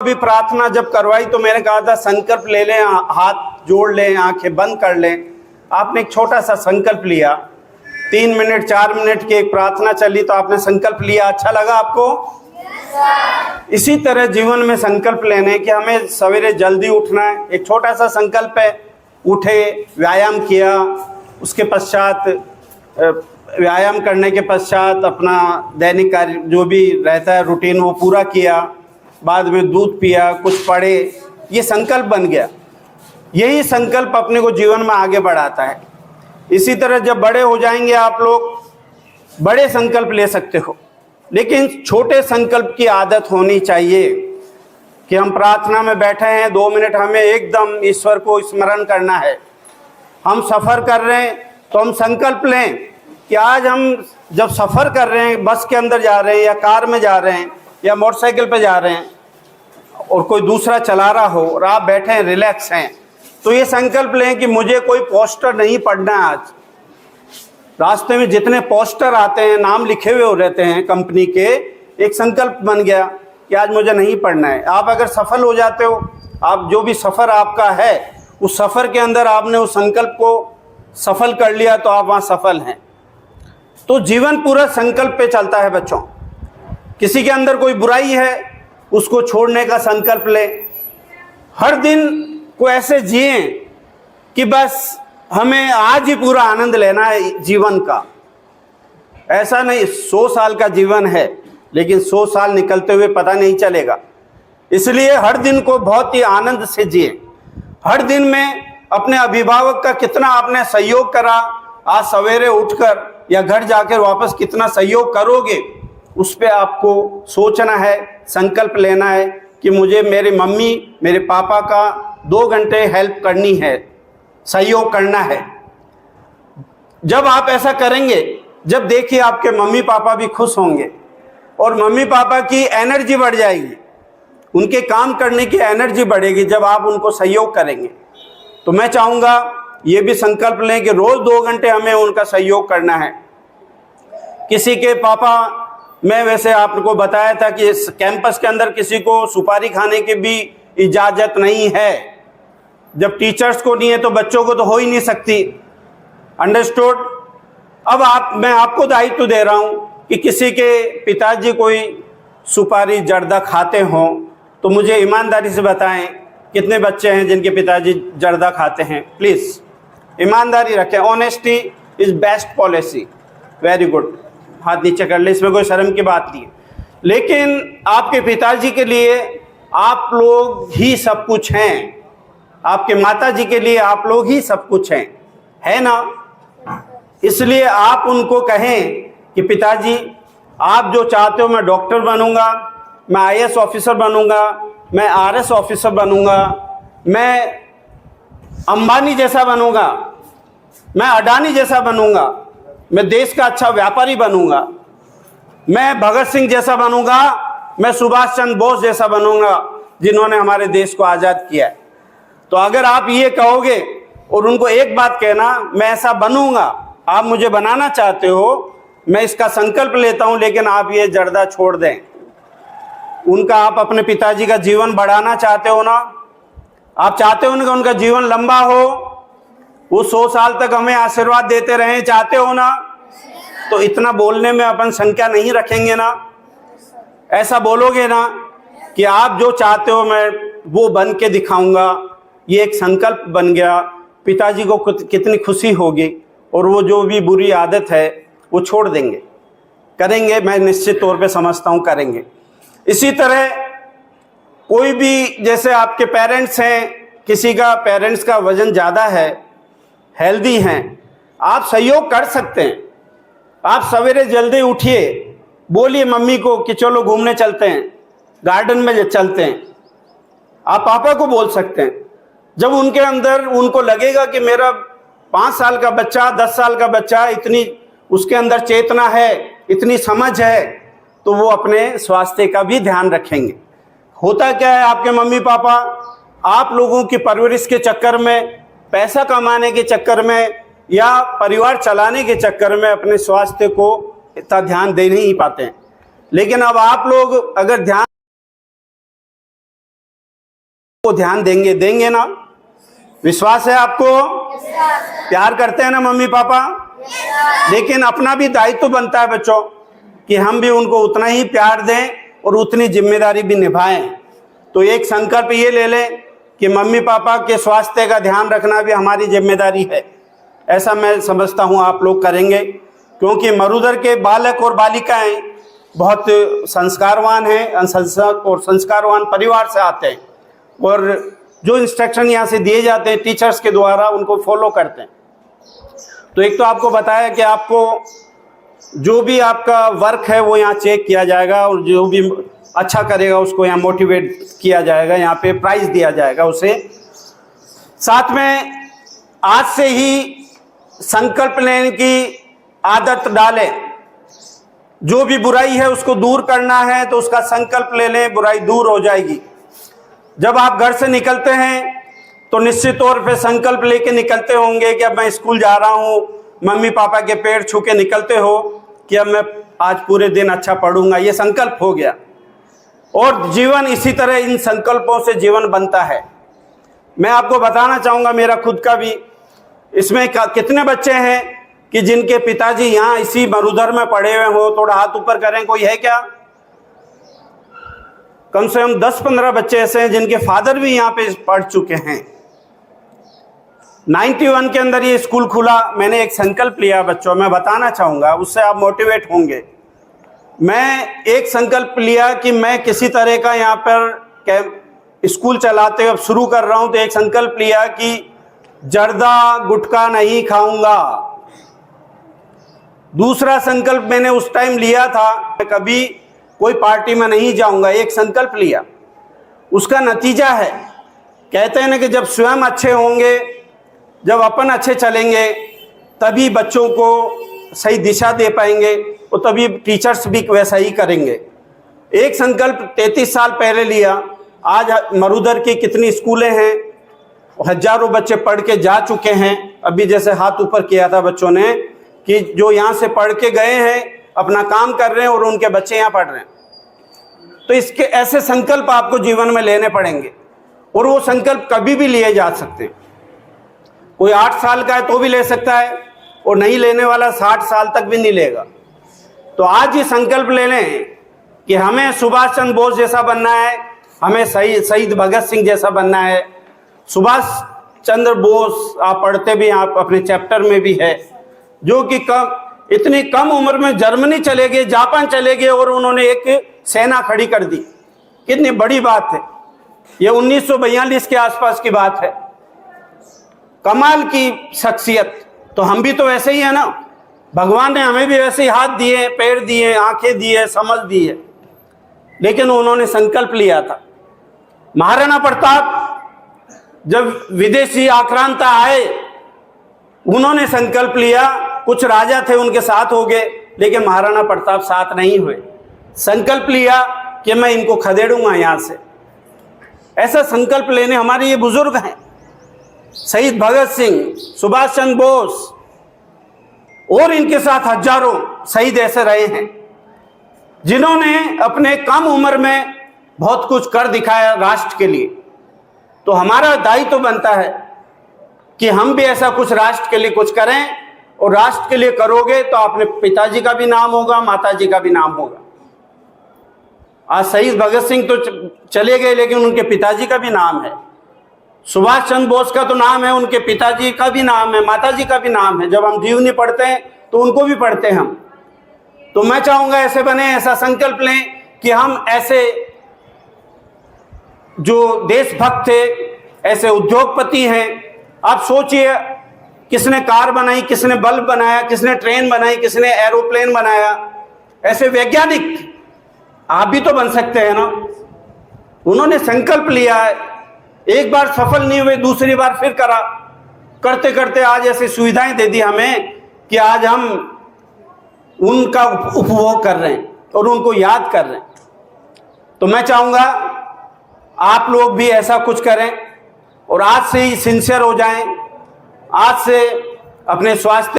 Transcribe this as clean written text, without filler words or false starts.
भी प्रार्थना जब करवाई तो मैंने कहा था संकल्प ले लें, हाथ जोड़ लें, आंखें बंद कर लें। आपने एक छोटा सा संकल्प लिया, 3 मिनट 4 मिनट की एक प्रार्थना चली तो आपने संकल्प लिया, अच्छा लगा आपको? इसी तरह जीवन में संकल्प लेने कि हमें सवेरे जल्दी उठना है। एक छोटा सा संकल्प है, उठे, व्यायाम किया, उसके पश्चात व्यायाम करने के पश्चात अपना दैनिक कार्य जो भी रहता है रूटीन वो पूरा किया, बाद में दूध पिया, कुछ पढ़े, ये संकल्प बन गया। यही संकल्प अपने को जीवन में आगे बढ़ाता है। इसी तरह जब बड़े हो जाएंगे आप लोग बड़े संकल्प ले सकते हो, लेकिन छोटे संकल्प की आदत होनी चाहिए कि हम प्रार्थना में बैठे हैं, 2 मिनट हमें एकदम ईश्वर को स्मरण करना है। हम सफ़र कर रहे हैं तो हम संकल्प लें कि आज हम जब सफ़र कर रहे हैं, बस के अंदर जा रहे हैं या कार में जा रहे हैं या मोटरसाइकिल पे जा रहे हैं और कोई दूसरा चला रहा हो और आप बैठे हैं, रिलैक्स हैं, तो ये संकल्प लें कि मुझे कोई पोस्टर नहीं पढ़ना है। आज रास्ते में जितने पोस्टर आते हैं, नाम लिखे हुए रहते हैं कंपनी के, एक संकल्प बन गया कि आज मुझे नहीं पढ़ना है। आप अगर सफल हो जाते हो, आप जो भी सफ़र आपका है उस सफ़र के अंदर आपने उस संकल्प को सफल कर लिया तो आप वहाँ सफल हैं। तो जीवन पूरा संकल्प पे चलता है बच्चों। किसी के अंदर कोई बुराई है उसको छोड़ने का संकल्प ले। हर दिन को ऐसे जिए कि बस हमें आज ही पूरा आनंद लेना है जीवन का। ऐसा नहीं 100 साल का जीवन है लेकिन 100 साल निकलते हुए पता नहीं चलेगा। इसलिए हर दिन को बहुत ही आनंद से जिए। हर दिन में अपने अभिभावक का कितना आपने सहयोग करा, आज सवेरे उठकर या घर जाकर वापस कितना सहयोग करोगे, उस पे आपको सोचना है, संकल्प लेना है कि मुझे मेरे मम्मी मेरे पापा का 2 घंटे हेल्प करनी है, सहयोग करना है। जब आप ऐसा करेंगे, जब देखिए आपके मम्मी पापा भी खुश होंगे और मम्मी पापा की एनर्जी बढ़ जाएगी, उनके काम करने की एनर्जी बढ़ेगी जब आप उनको सहयोग करेंगे। तो मैं चाहूँगा ये भी संकल्प लें कि रोज़ 2 घंटे हमें उनका सहयोग करना है। किसी के पापा, मैं वैसे आपको बताया था कि इस कैंपस के अंदर किसी को सुपारी खाने की भी इजाज़त नहीं है। जब टीचर्स को नहीं है तो बच्चों को तो हो ही नहीं सकती। अंडरस्टूड? अब मैं आपको दायित्व दे रहा हूँ कि किसी के पिताजी कोई सुपारी जर्दा खाते हों तो मुझे ईमानदारी से बताएं कितने बच्चे हैं जिनके पिताजी जर्दा खाते हैं। प्लीज़ ईमानदारी रखें। Honesty is best policy. Very good, हाथ नीचे कर ले, इसमें कोई शर्म की बात नहीं है। लेकिन आपके पिताजी के लिए आप लोग ही सब कुछ हैं, आपके माता जी के लिए आप लोग ही सब कुछ हैं, है ना? इसलिए आप उनको कहें कि पिताजी आप जो चाहते हो, मैं डॉक्टर बनूंगा, मैं IAS ऑफिसर बनूंगा, मैं RS ऑफिसर बनूंगा, मैं अंबानी जैसा बनूंगा, मैं अडानी जैसा बनूंगा, मैं देश का अच्छा व्यापारी बनूंगा, मैं भगत सिंह जैसा बनूंगा, मैं सुभाष चंद्र बोस जैसा बनूंगा जिन्होंने हमारे देश को आज़ाद किया है। तो अगर आप ये कहोगे और उनको एक बात कहना, मैं ऐसा बनूंगा, आप मुझे बनाना चाहते हो, मैं इसका संकल्प लेता हूं, लेकिन आप ये जर्दा छोड़ दें। उनका आप अपने पिताजी का जीवन बढ़ाना चाहते हो ना, आप चाहते हो ना कि उनका जीवन लंबा हो, वो 100 साल तक हमें आशीर्वाद देते रहें, चाहते हो ना? तो इतना बोलने में अपन संख्या नहीं रखेंगे ना? ऐसा बोलोगे ना कि आप जो चाहते हो मैं वो बन के दिखाऊंगा। ये एक संकल्प बन गया। पिताजी को कितनी खुशी होगी और वो जो भी बुरी आदत है वो छोड़ देंगे, करेंगे। मैं निश्चित तौर पे समझता हूँ करेंगे। इसी तरह कोई भी, जैसे आपके पेरेंट्स हैं, किसी का पेरेंट्स का वजन ज़्यादा है, हेल्दी हैं, आप सहयोग कर सकते हैं। आप सवेरे जल्दी उठिए, बोलिए मम्मी को कि चलो घूमने चलते हैं, गार्डन में चलते हैं। आप पापा को बोल सकते हैं। जब उनके अंदर उनको लगेगा कि मेरा 5 साल का बच्चा, 10 साल का बच्चा, इतनी उसके अंदर चेतना है, इतनी समझ है, तो वो अपने स्वास्थ्य का भी ध्यान रखेंगे। होता क्या है, आपके मम्मी पापा आप लोगों की परवरिश के चक्कर में, पैसा कमाने के चक्कर में या परिवार चलाने के चक्कर में अपने स्वास्थ्य को इतना ध्यान दे नहीं पाते हैं। लेकिन अब आप लोग अगर ध्यान को ध्यान देंगे ना? विश्वास है आपको? प्यार करते हैं ना मम्मी पापा? लेकिन अपना भी दायित्व बनता है बच्चों कि हम भी उनको उतना ही प्यार दें और उतनी जिम्मेदारी भी निभाएं। तो एक संकल्प ये ले लें कि मम्मी पापा के स्वास्थ्य का ध्यान रखना भी हमारी जिम्मेदारी है। ऐसा मैं समझता हूँ आप लोग करेंगे, क्योंकि मरुधर के बालक और बालिकाएं बहुत संस्कारवान हैं और संस्कारवान परिवार से आते हैं, और जो इंस्ट्रक्शन यहाँ से दिए जाते हैं टीचर्स के द्वारा उनको फॉलो करते हैं। तो एक तो आपको बताया कि आपको जो भी आपका वर्क है वो यहाँ चेक किया जाएगा, और जो भी अच्छा करेगा उसको यहाँ मोटिवेट किया जाएगा, यहाँ पे प्राइज दिया जाएगा उसे। साथ में आज से ही संकल्प लेने की आदत डालें। जो भी बुराई है उसको दूर करना है तो उसका संकल्प ले लें, बुराई दूर हो जाएगी। जब आप घर से निकलते हैं तो निश्चित तौर पे संकल्प लेके निकलते होंगे कि अब मैं स्कूल जा रहा हूँ, मम्मी पापा के पैर छू के निकलते हो कि अब मैं आज पूरे दिन अच्छा पढ़ूंगा, ये संकल्प हो गया। और जीवन इसी तरह इन संकल्पों से जीवन बनता है। मैं आपको बताना चाहूँगा मेरा खुद का भी, इसमें कितने बच्चे हैं कि जिनके पिताजी यहाँ इसी मरुधर में पढ़े हुए हो? थोड़ा हाथ ऊपर करें, कोई है क्या? कम से कम 10-15 बच्चे ऐसे हैं जिनके फादर भी यहाँ पे पढ़ चुके हैं। 91 के अंदर ये स्कूल खुला। मैंने एक संकल्प लिया बच्चों, मैं बताना चाहूँगा, उससे आप मोटिवेट होंगे। मैं एक संकल्प लिया कि मैं किसी तरह का यहाँ पर स्कूल चलाते हुए अब शुरू कर रहा हूँ, तो एक संकल्प लिया कि जर्दा गुटखा नहीं खाऊंगा। दूसरा संकल्प मैंने उस टाइम लिया था, मैं कभी कोई पार्टी में नहीं जाऊंगा, एक संकल्प लिया। उसका नतीजा है, कहते हैं ना कि जब स्वयं अच्छे होंगे, जब अपन अच्छे चलेंगे, तभी बच्चों को सही दिशा दे पाएंगे और तभी टीचर्स भी वैसा ही करेंगे। एक संकल्प 33 साल पहले लिया। आज मरुधर की कितनी स्कूलें हैं, हजारों बच्चे पढ़ के जा चुके हैं। अभी जैसे हाथ ऊपर किया था बच्चों ने कि जो यहाँ से पढ़ के गए हैं, अपना काम कर रहे हैं और उनके बच्चे यहाँ पढ़ रहे हैं। तो इसके ऐसे संकल्प आपको जीवन में लेने पड़ेंगे, और वो संकल्प कभी भी लिए जा सकते हैं। कोई 8 साल का है तो भी ले सकता है, और नहीं लेने वाला 60 साल तक भी नहीं लेगा। तो आज ही संकल्प ले लें कि हमें सुभाष चंद्र बोस जैसा बनना है, हमें शहीद भगत सिंह जैसा बनना है। सुभाष चंद्र बोस आप पढ़ते भी, आप अपने चैप्टर में भी है, जो कि इतनी कम उम्र में जर्मनी चले गए, जापान चले गए और उन्होंने एक सेना खड़ी कर दी। कितनी बड़ी बात है। ये 1942 के आसपास की बात है। कमाल की शख्सियत। तो हम भी तो वैसे ही है ना, भगवान ने हमें भी वैसे ही हाथ दिए, पैर दिए, आंखें दी है, समझ दी है, लेकिन उन्होंने संकल्प लिया था। महाराणा प्रताप जब विदेशी आक्रांता आए, उन्होंने संकल्प लिया। कुछ राजा थे उनके साथ हो गए, लेकिन महाराणा प्रताप साथ नहीं हुए। संकल्प लिया कि मैं इनको खदेड़ूंगा यहाँ से। ऐसा संकल्प लेने हमारे ये बुजुर्ग हैं, शहीद भगत सिंह, सुभाष चंद्र बोस, और इनके साथ हजारों शहीद ऐसे रहे हैं जिन्होंने अपने कम उम्र में बहुत कुछ कर दिखाया राष्ट्र के लिए। तो हमारा दायित्व तो बनता है कि हम भी ऐसा कुछ राष्ट्र के लिए कुछ करें, और राष्ट्र के लिए करोगे तो अपने पिताजी का भी नाम होगा, माताजी का भी नाम होगा। आज शहीद भगत सिंह तो चले गए, लेकिन उनके पिताजी का भी नाम है। सुभाष चंद्र बोस का तो नाम है, उनके पिताजी का भी नाम है, माताजी का भी नाम है। जब हम जीवनी पढ़ते हैं तो उनको भी पढ़ते हैं हम। तो मैं चाहूंगा ऐसे बने, ऐसा संकल्प लें कि हम ऐसे जो देशभक्त थे, ऐसे उद्योगपति हैं। आप सोचिए, किसने कार बनाई, किसने बल्ब बनाया, किसने ट्रेन बनाई, किसने एरोप्लेन बनाया। ऐसे वैज्ञानिक आप भी तो बन सकते हैं ना। उन्होंने संकल्प लिया है, एक बार सफल नहीं हुए, दूसरी बार फिर करा, करते करते आज ऐसी सुविधाएं दे दी हमें कि आज हम उनका उपभोग कर रहे हैं और उनको याद कर रहे हैं। तो मैं चाहूँगा आप लोग भी ऐसा कुछ करें और आज से ही सिंसियर हो जाएं, आज से अपने स्वास्थ्य